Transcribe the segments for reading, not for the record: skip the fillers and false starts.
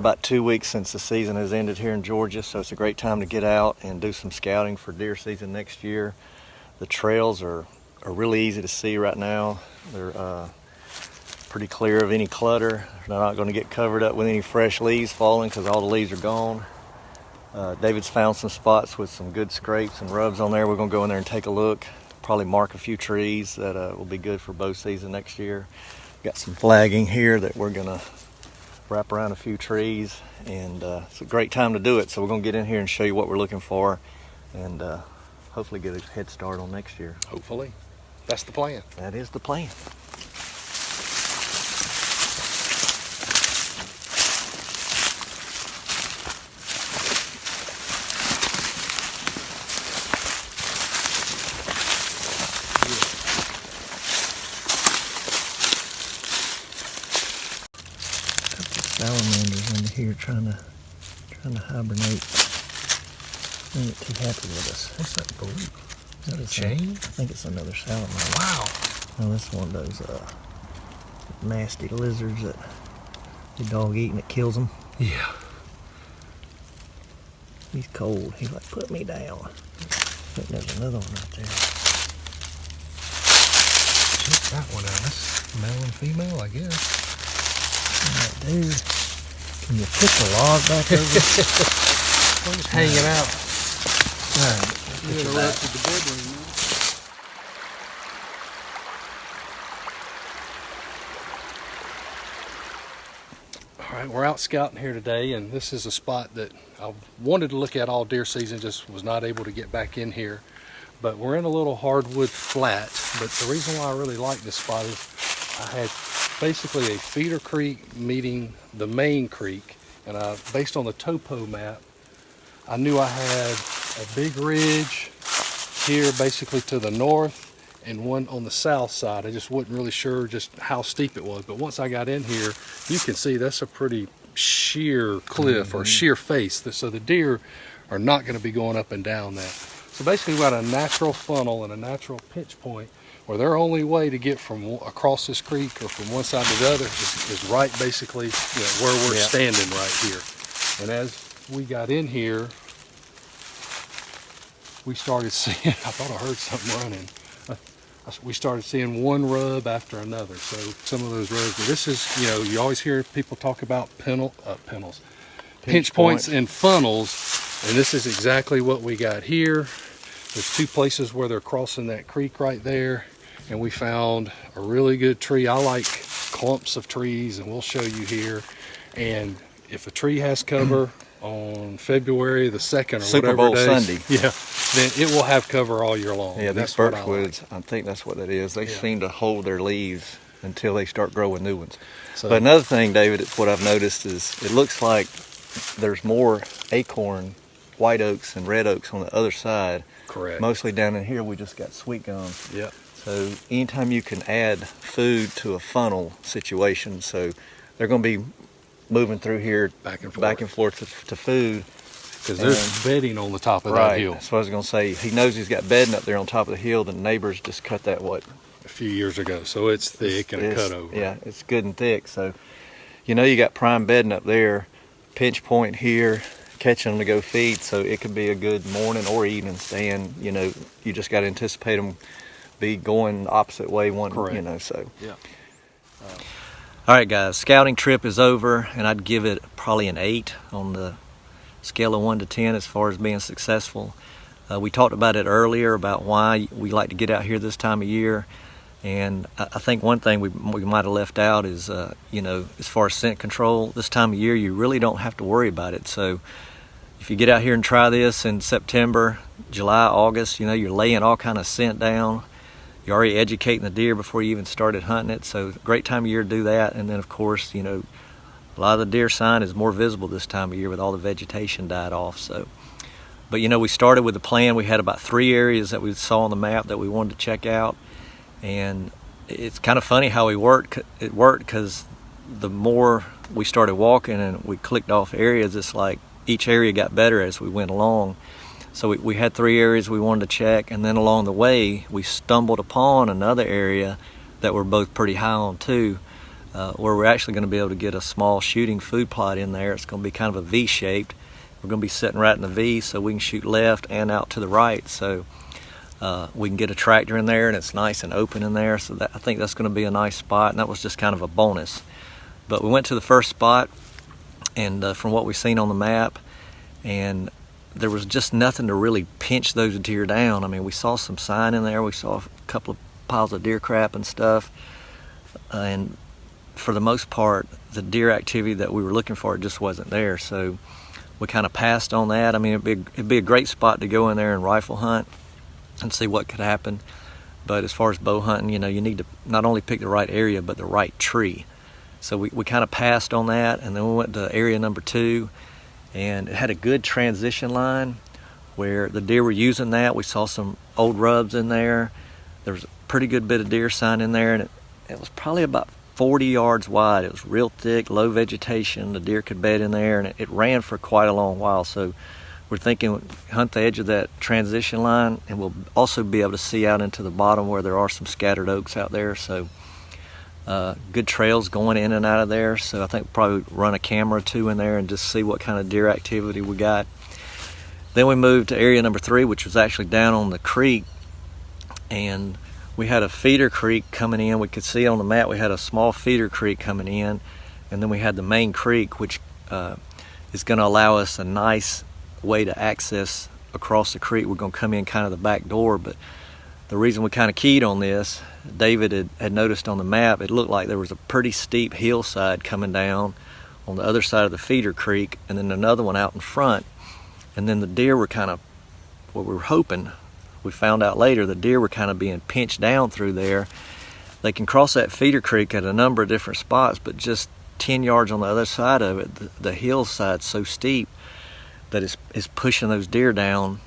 about 2 weeks since the season has ended here in Georgia, so it's a great time to get out and do some scouting for deer season next year. The trails are really easy to see right now. They're pretty clear of any clutter. They're not going to get covered up with any fresh leaves falling because all the leaves are gone. David's found some spots with some good scrapes and rubs on there. We're going to go in there and take a look, probably mark a few trees that will be good for bow season next year. Got some flagging here that we're going to wrap around a few trees, and it's a great time to do it. So we're going to get in here and show you what we're looking for, and hopefully get a head start on next year. Hopefully. That's the plan. That is the plan. Salamanders under here trying to hibernate. They ain't too happy with us. What's that blue? Is that a chain? I think it's another salamander. Wow. No, that's one of those nasty lizards that the dog eat and it kills them. Yeah. He's cold. He's like, put me down. I think there's another one right there. Check that one out. That's male and female, I guess. Alright, dude. Can you put the log back over? Just hanging out. Alright. You interrupted the bedroom, man. All right, we're out scouting here today, and this is a spot that I wanted to look at all deer season, just was not able to get back in here. But we're in a little hardwood flat, but the reason why I really like this spot is I had basically a feeder creek meeting the main creek, and based on the topo map, I knew I had a big ridge here basically to the north and one on the south side. I just wasn't really sure just how steep it was, but once I got in here, you can see that's a pretty sheer cliff or sheer face, so the deer are not going to be going up and down that. So basically we've got a natural funnel and a natural pinch point where their only way to get from across this creek or from one side to the other is right basically where we're standing right here. And as we got in here, we started seeing, I thought I heard something running. We started seeing one rub after another. So some of those rubs, but this is, you always hear people talk about pinch points and funnels, and this is exactly what we got here. There's two places where they're crossing that creek right there, and we found a really good tree. I like clumps of trees, and we'll show you here. And if a tree has cover on February the 2nd or Super whatever Bowl days, Sunday, then it will have cover all year long. Yeah, these birchwoods, I think that's what that is. They seem to hold their leaves until they start growing new ones. So, but another thing, David, what I've noticed is it looks like there's more acorn, white oaks, and red oaks on the other side. Correct. Mostly down in here, we just got sweet gums. Yep. So anytime you can add food to a funnel situation, so they're going to be moving through here back and forth to food. Because there's bedding on the top of that hill. That's what I was going to say. He knows he's got bedding up there on top of the hill. The neighbors just cut that, a few years ago. So it's thick and cut over. Yeah, it's good and thick. So, you got prime bedding up there, pinch point here, catching them to go feed. So it could be a good morning or evening stand. You just got to anticipate them be going the opposite way one. Correct. So. Yeah. All right, guys. Scouting trip is over, and I'd give it probably an 8 on the scale of 1 to 10 as far as being successful. We talked about it earlier about why we like to get out here this time of year, and I think one thing we might have left out is as far as scent control, this time of year you really don't have to worry about it. So if you get out here and try this in September, July, August, you're laying all kind of scent down. You're already educating the deer before you even started hunting it, so great time of year to do that. And then of course, a lot of the deer sign is more visible this time of year with all the vegetation died off. So, but we started with a plan. We had about 3 areas that we saw on the map that we wanted to check out, and it's kind of funny how it worked because the more we started walking and we clicked off areas, it's like each area got better as we went along. So we had 3 areas we wanted to check, and then along the way we stumbled upon another area that we're both pretty high on too. where we're actually going to be able to get a small shooting food plot in there. It's going to be kind of a V-shaped. We're going to be sitting right in the V, so we can shoot left and out to the right. So we can get a tractor in there, and it's nice and open in there. So I think that's going to be a nice spot, and that was just kind of a bonus. But we went to the first spot, and from what we've seen on the map, and there was just nothing to really pinch those deer down. I mean, we saw some sign in there. We saw a couple of piles of deer crap and stuff, and for the most part, the deer activity that we were looking for, it just wasn't there. So we kind of passed on that. I mean, it'd be a great spot to go in there and rifle hunt and see what could happen. But as far as bow hunting, you know, you need to not only pick the right area, but the right tree. So we kind of passed on that, and then we went to area number 2, and it had a good transition line where the deer were using that. We saw some old rubs in there. There was a pretty good bit of deer sign in there, and it was probably about 40 yards wide. It was real thick, low vegetation. The deer could bed in there, and it ran for quite a long while. So we're thinking hunt the edge of that transition line, and we'll also be able to see out into the bottom where there are some scattered oaks out there. So good trails going in and out of there. So I think we'll probably run a camera or 2 in there and just see what kind of deer activity we got. Then we moved to area number 3, which was actually down on the creek, and we had a feeder creek coming in. We could see on the map we had a small feeder creek coming in, and then we had the main creek, which is going to allow us a nice way to access across the creek. We're going to come in kind of the back door, but the reason we kind of keyed on this, David had noticed on the map, it looked like there was a pretty steep hillside coming down on the other side of the feeder creek, and then another one out in front. And then the deer were kind of, what we were hoping, we found out later, the deer were kind of being pinched down through there. They can cross that feeder creek at a number of different spots, but just 10 yards on the other side of it, the hillside's so steep that it's pushing those deer down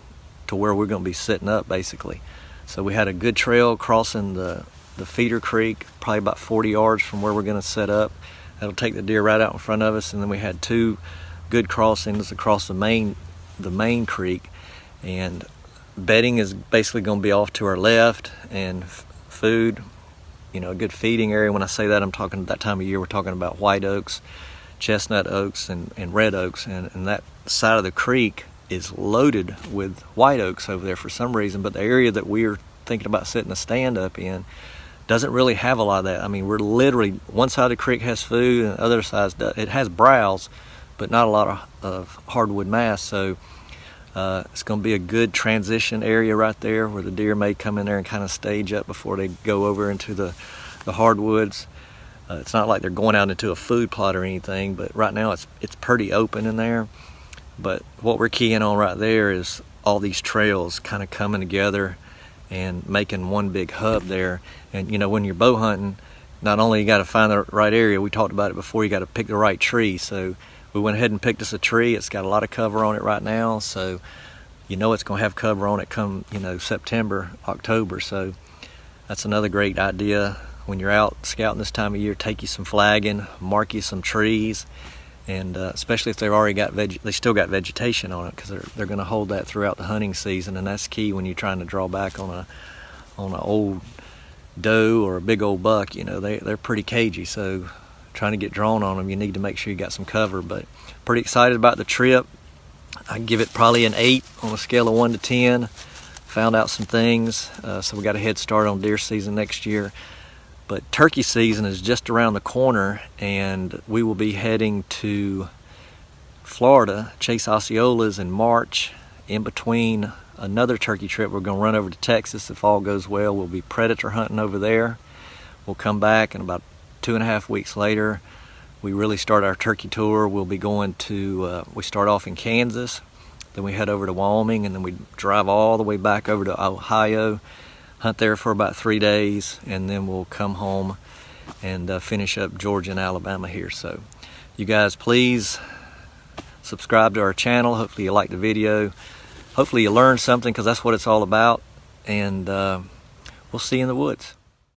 to where we're going to be sitting up, basically. So we had a good trail crossing the feeder creek, probably about 40 yards from where we're going to set up. That'll take the deer right out in front of us. And then we had 2 good crossings across the main creek, and bedding is basically going to be off to our left, and food, you know, a good feeding area. When I say that, I'm talking that time of year, we're talking about white oaks, chestnut oaks, and red oaks, and that side of the creek is loaded with white oaks over there for some reason. But the area that we're thinking about setting a stand up in doesn't really have a lot of that. I mean, we're literally, one side of the creek has food, and the other side it has browse, but not a lot of hardwood mass. So it's going to be a good transition area right there where the deer may come in there and kind of stage up before they go over into the hardwoods. It's not like they're going out into a food plot or anything, but right now it's pretty open in there. But what we're keying on right there is all these trails kind of coming together and making one big hub there. And you know, when you're bow hunting, not only you got to find the right area, we talked about it before, you got to pick the right tree. So we went ahead and picked us a tree. It's got a lot of cover on it right now, so you know it's going to have cover on it come, you know, September, October. So that's another great idea. When you're out scouting this time of year, take you some flagging, mark you some trees, and especially if they've already got they still got vegetation on it, because they're going to hold that throughout the hunting season, and that's key when you're trying to draw back on an old doe or a big old buck. You know, they're pretty cagey, so trying to get drawn on them, you need to make sure you got some cover. But pretty excited about the trip. I give it probably an 8 on a scale of 1 to 10. Found out some things, so we got a head start on deer season next year. But turkey season is just around the corner, and we will be heading to Florida, chase Osceolas in March. In between another turkey trip, we're going to run over to Texas. If all goes well, we'll be predator hunting over there. We'll come back, and about 2.5 weeks later, we really start our turkey tour. We'll be going to, we start off in Kansas, then we head over to Wyoming, and then we drive all the way back over to Ohio, hunt there for about 3 days, and then we'll come home and finish up Georgia and Alabama here. So you guys, please subscribe to our channel. Hopefully you like the video. Hopefully you learned something, because that's what it's all about. And we'll see you in the woods.